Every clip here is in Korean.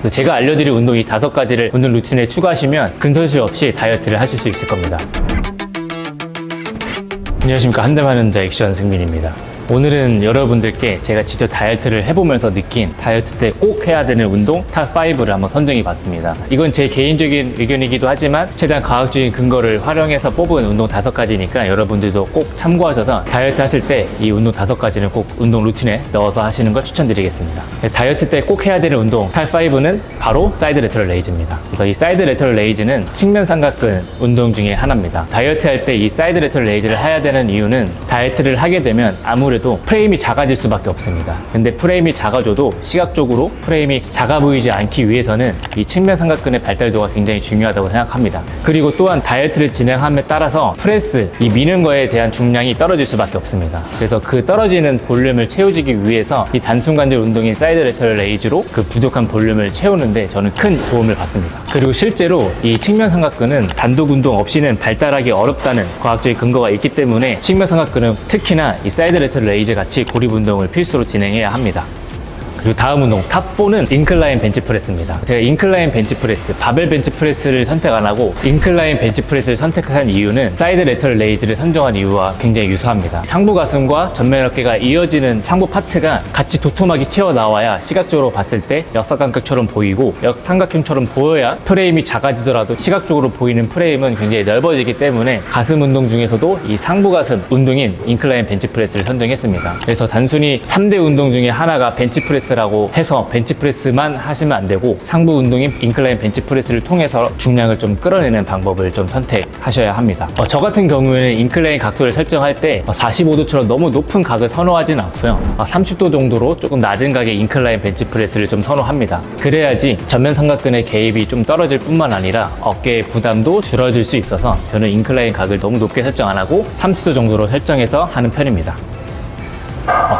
그래서 제가 알려드릴 운동 이 5가지를 운동 루틴에 추가하시면 근손실 없이 다이어트를 하실 수 있을 겁니다. 안녕하십니까, 한대만운자 액션 승민입니다. 오늘은 여러분들께 제가 직접 다이어트를 해보면서 느낀 다이어트 때 꼭 해야 되는 운동 탑5를 한번 선정해 봤습니다. 이건 제 개인적인 의견이기도 하지만 최대한 과학적인 근거를 활용해서 뽑은 운동 5가지니까 여러분들도 꼭 참고하셔서 다이어트 하실 때 이 운동 5가지는 꼭 운동 루틴에 넣어서 하시는 걸 추천드리겠습니다. 다이어트 때 꼭 해야 되는 운동 탑5는 바로 사이드 레터럴 레이즈입니다. 그래서 이 사이드 레터럴 레이즈는 측면 삼각근 운동 중에 하나입니다. 다이어트 할 때 이 사이드 레터럴 레이즈를 해야 되는 이유는 다이어트를 하게 되면 아무래도 프레임이 작아질 수밖에 없습니다. 근데 프레임이 작아져도 시각적으로 프레임이 작아 보이지 않기 위해서는 이 측면 삼각근의 발달도가 굉장히 중요하다고 생각합니다. 그리고 또한 다이어트를 진행함에 따라서 프레스, 이 미는 거에 대한 중량이 떨어질 수밖에 없습니다. 그래서 그 떨어지는 볼륨을 채워주기 위해서 이 단순관절 운동인 사이드 레터럴 레이즈로 그 부족한 볼륨을 채우는데 저는 큰 도움을 받습니다. 그리고 실제로 이 측면 삼각근은 단독 운동 없이는 발달하기 어렵다는 과학적인 근거가 있기 때문에 측면 삼각근은 특히나 이 사이드 레터럴 레이즈 같이 고립 운동을 필수로 진행해야 합니다. 그리고 다음 운동 탑4는 인클라인 벤치프레스입니다. 제가 인클라인 벤치프레스, 바벨 벤치프레스를 선택 안 하고 인클라인 벤치프레스를 선택한 이유는 사이드 레터럴 레이즈를 선정한 이유와 굉장히 유사합니다. 상부 가슴과 전면 어깨가 이어지는 상부 파트가 같이 도톰하게 튀어나와야 시각적으로 봤을 때 역삼각형처럼 보이고 역삼각형처럼 보여야 프레임이 작아지더라도 시각적으로 보이는 프레임은 굉장히 넓어지기 때문에 가슴 운동 중에서도 이 상부 가슴 운동인 인클라인 벤치프레스를 선정했습니다. 그래서 단순히 3대 운동 중에 하나가 벤치프레스 라고 해서 벤치프레스만 하시면 안 되고 상부 운동인 인클라인 벤치프레스를 통해서 중량을 좀 끌어내는 방법을 좀 선택하셔야 합니다. 저 같은 경우에는 인클라인 각도를 설정할 때 45도처럼 너무 높은 각을 선호하진 않고요. 30도 정도로 조금 낮은 각의 인클라인 벤치프레스를 좀 선호합니다. 그래야지 전면 삼각근의 개입이 좀 떨어질 뿐만 아니라 어깨의 부담도 줄어들 수 있어서 저는 인클라인 각을 너무 높게 설정 안 하고 30도 정도로 설정해서 하는 편입니다.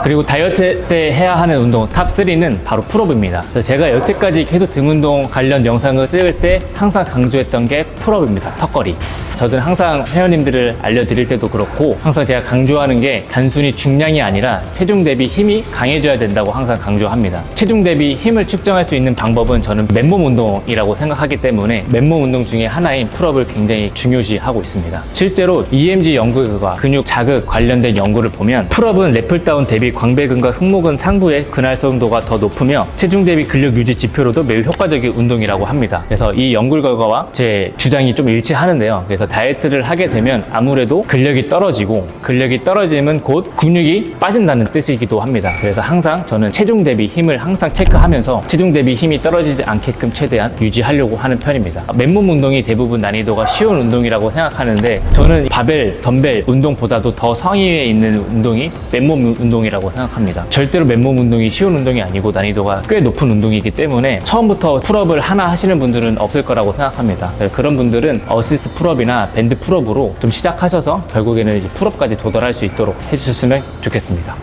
그리고 다이어트 때 해야 하는 운동 탑3는 바로 풀업입니다. 제가 여태까지 계속 등 운동 관련 영상을 찍을 때 항상 강조했던 게 풀업입니다. 턱걸이. 저는 항상 회원님들을 알려드릴 때도 그렇고 항상 제가 강조하는 게 단순히 중량이 아니라 체중 대비 힘이 강해져야 된다고 항상 강조합니다. 체중 대비 힘을 측정할 수 있는 방법은 저는 맨몸 운동이라고 생각하기 때문에 맨몸 운동 중에 하나인 풀업을 굉장히 중요시하고 있습니다. 실제로 EMG 연구과 근육 자극 관련된 연구를 보면 풀업은 랩풀다운 대비 광배근과 승모근 상부의 근활성도가 더 높으며 체중 대비 근력 유지 지표로도 매우 효과적인 운동이라고 합니다. 그래서 이 연구 결과와 제 주장이 좀 일치하는데요. 그래서 다이어트를 하게 되면 아무래도 근력이 떨어지고 근력이 떨어지면 곧 근육이 빠진다는 뜻이기도 합니다. 그래서 항상 저는 체중 대비 힘을 항상 체크하면서 체중 대비 힘이 떨어지지 않게끔 최대한 유지하려고 하는 편입니다. 맨몸 운동이 대부분 난이도가 쉬운 운동이라고 생각하는데 저는 바벨, 덤벨 운동보다도 더 상위에 있는 운동이 맨몸 운동이라고 생각합니다. 절대로 맨몸 운동이 쉬운 운동이 아니고 난이도가 꽤 높은 운동이기 때문에 처음부터 풀업을 하나 하시는 분들은 없을 거라고 생각합니다. 그런 분들은 어시스트 풀업이나 밴드 풀업으로 좀 시작하셔서 결국에는 이제 풀업까지 도달할 수 있도록 해주셨으면 좋겠습니다.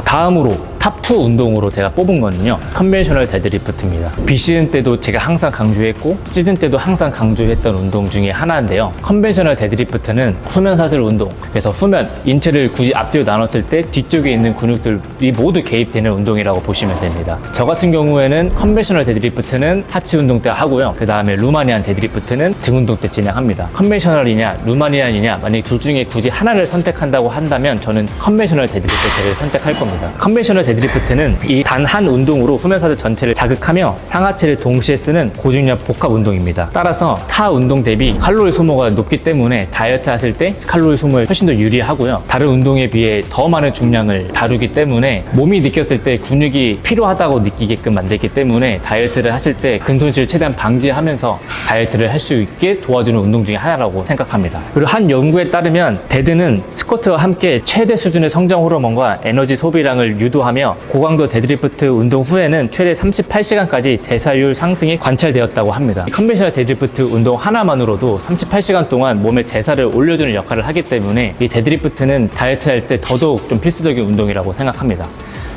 다음으로 탑2 운동으로 제가 뽑은 거는요, 컨벤셔널 데드리프트입니다. 비시즌 때도 제가 항상 강조했고 시즌 때도 항상 강조했던 운동 중에 하나인데요. 컨벤셔널 데드리프트는 후면 사슬 운동, 그래서 후면 인체를 굳이 앞뒤로 나눴을 때 뒤쪽에 있는 근육들이 모두 개입되는 운동이라고 보시면 됩니다. 저 같은 경우에는 컨벤셔널 데드리프트는 하체 운동 때 하고요, 그 다음에 루마니안 데드리프트는 등 운동 때 진행합니다. 컨벤셔널이냐 루마니안이냐, 만약 둘 중에 굳이 하나를 선택한다고 한다면 저는 컨벤셔널 데드리프트를 선택할 겁니다. 컨벤셔널 데드리프트는 이 단 한 운동으로 후면 사슬 전체를 자극하며 상하체를 동시에 쓰는 고중량 복합 운동입니다. 따라서 타 운동 대비 칼로리 소모가 높기 때문에 다이어트 하실 때 칼로리 소모에 훨씬 더 유리하고요. 다른 운동에 비해 더 많은 중량을 다루기 때문에 몸이 느꼈을 때 근육이 필요하다고 느끼게끔 만들기 때문에 다이어트를 하실 때 근손실을 최대한 방지하면서 다이어트를 할 수 있게 도와주는 운동 중에 하나라고 생각합니다. 그리고 한 연구에 따르면 데드는 스쿼트와 함께 최대 수준의 성장 호르몬과 에너지 소비량을 유도하며 고강도 데드리프트 운동 후에는 최대 38시간까지 대사율 상승이 관찰되었다고 합니다. 컨벤셔널 데드리프트 운동 하나만으로도 38시간 동안 몸의 대사를 올려주는 역할을 하기 때문에 이 데드리프트는 다이어트 할 때 더더욱 좀 필수적인 운동이라고 생각합니다.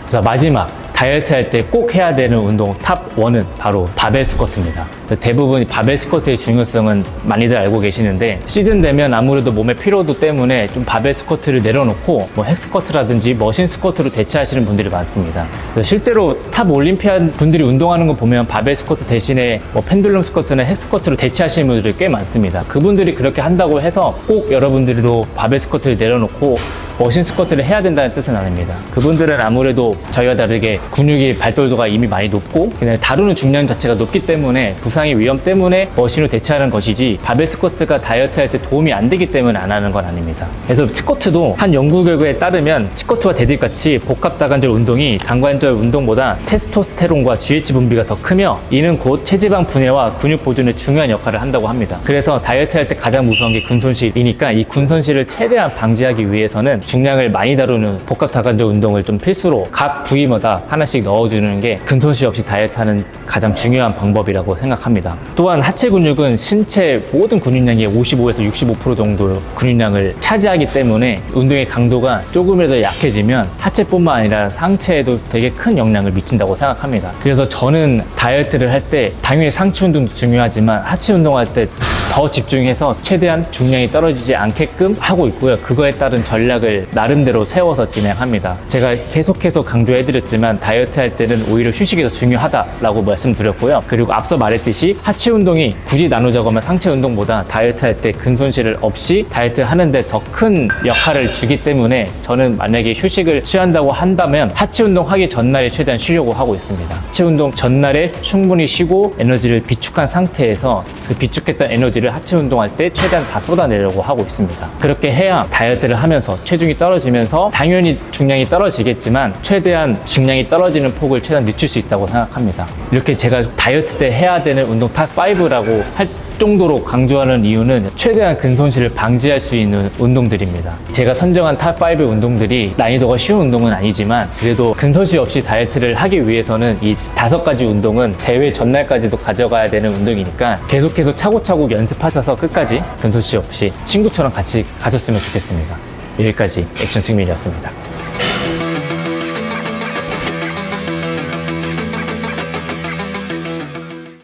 그래서 마지막 다이어트 할 때 꼭 해야 되는 운동 탑 1은 바로 바벨 스쿼트입니다. 대부분 바벨 스쿼트의 중요성은 많이들 알고 계시는데 시즌 되면 아무래도 몸의 피로도 때문에 좀 바벨 스쿼트를 내려놓고 뭐 핵스쿼트라든지 머신 스쿼트로 대체하시는 분들이 많습니다. 실제로 탑 올림피안 분들이 운동하는 거 보면 바벨 스쿼트 대신에 뭐 펜듈럼 스쿼트나 핵스쿼트로 대체하시는 분들이 꽤 많습니다. 그분들이 그렇게 한다고 해서 꼭 여러분들도 바벨 스쿼트를 내려놓고 머신 스쿼트를 해야 된다는 뜻은 아닙니다. 그분들은 아무래도 저희와 다르게 근육의 발달도가 이미 많이 높고 그냥 다루는 중량 자체가 높기 때문에 부상의 위험 때문에 머신으로 대체하는 것이지 바벨 스쿼트가 다이어트 할 때 도움이 안 되기 때문에 안 하는 건 아닙니다. 그래서 스쿼트도 한 연구 결과에 따르면 스쿼트와 데드리프트같이 복합 다관절 운동이 단관절 운동보다 테스토스테론과 GH 분비가 더 크며 이는 곧 체지방 분해와 근육 보존에 중요한 역할을 한다고 합니다. 그래서 다이어트 할 때 가장 무서운 게 근손실이니까 이 근손실을 최대한 방지하기 위해서는 중량을 많이 다루는 복합 다관절 운동을 좀 필수로 각 부위마다 하나씩 넣어주는 게 근손실 없이 다이어트하는 가장 중요한 방법이라고 생각합니다. 또한 하체 근육은 신체 모든 근육량의 55에서 65% 정도 근육량을 차지하기 때문에 운동의 강도가 조금이라도 약해지면 하체뿐만 아니라 상체에도 되게 큰 영향을 미친다고 생각합니다. 그래서 저는 다이어트를 할 때 당연히 상체 운동도 중요하지만 하체 운동할 때 더 집중해서 최대한 중량이 떨어지지 않게끔 하고 있고요. 그거에 따른 전략을 나름대로 세워서 진행합니다. 제가 계속해서 강조해드렸지만 다이어트 할 때는 오히려 휴식이 더 중요하다라고 말씀드렸고요. 그리고 앞서 말했듯이 하체 운동이 굳이 나누자고 상체 운동보다 다이어트 할 때 근손실을 없이 다이어트 하는데 더 큰 역할을 주기 때문에 저는 만약에 휴식을 취한다고 한다면 하체 운동 하기 전날에 최대한 쉬려고 하고 있습니다. 하체 운동 전날에 충분히 쉬고 에너지를 비축한 상태에서 그 비축했던 에너지를 하체 운동할 때 최대한 다 쏟아내려고 하고 있습니다. 그렇게 해야 다이어트를 하면서 체중이 떨어지면서 당연히 중량이 떨어지겠지만 최대한 중량이 떨어지는 폭을 최대한 늦출 수 있다고 생각합니다. 이렇게 제가 다이어트 때 해야 되는 운동 탑 5라고 할 정도로 강조하는 이유는 최대한 근손실을 방지할 수 있는 운동들입니다. 제가 선정한 탑5 운동들이 난이도가 쉬운 운동은 아니지만 그래도 근손실 없이 다이어트를 하기 위해서는 이 5가지 운동은 대회 전날까지도 가져가야 되는 운동이니까 계속해서 차곡차곡 연습하셔서 끝까지 근손실 없이 친구처럼 같이 가셨으면 좋겠습니다. 여기까지 액션 승민이었습니다.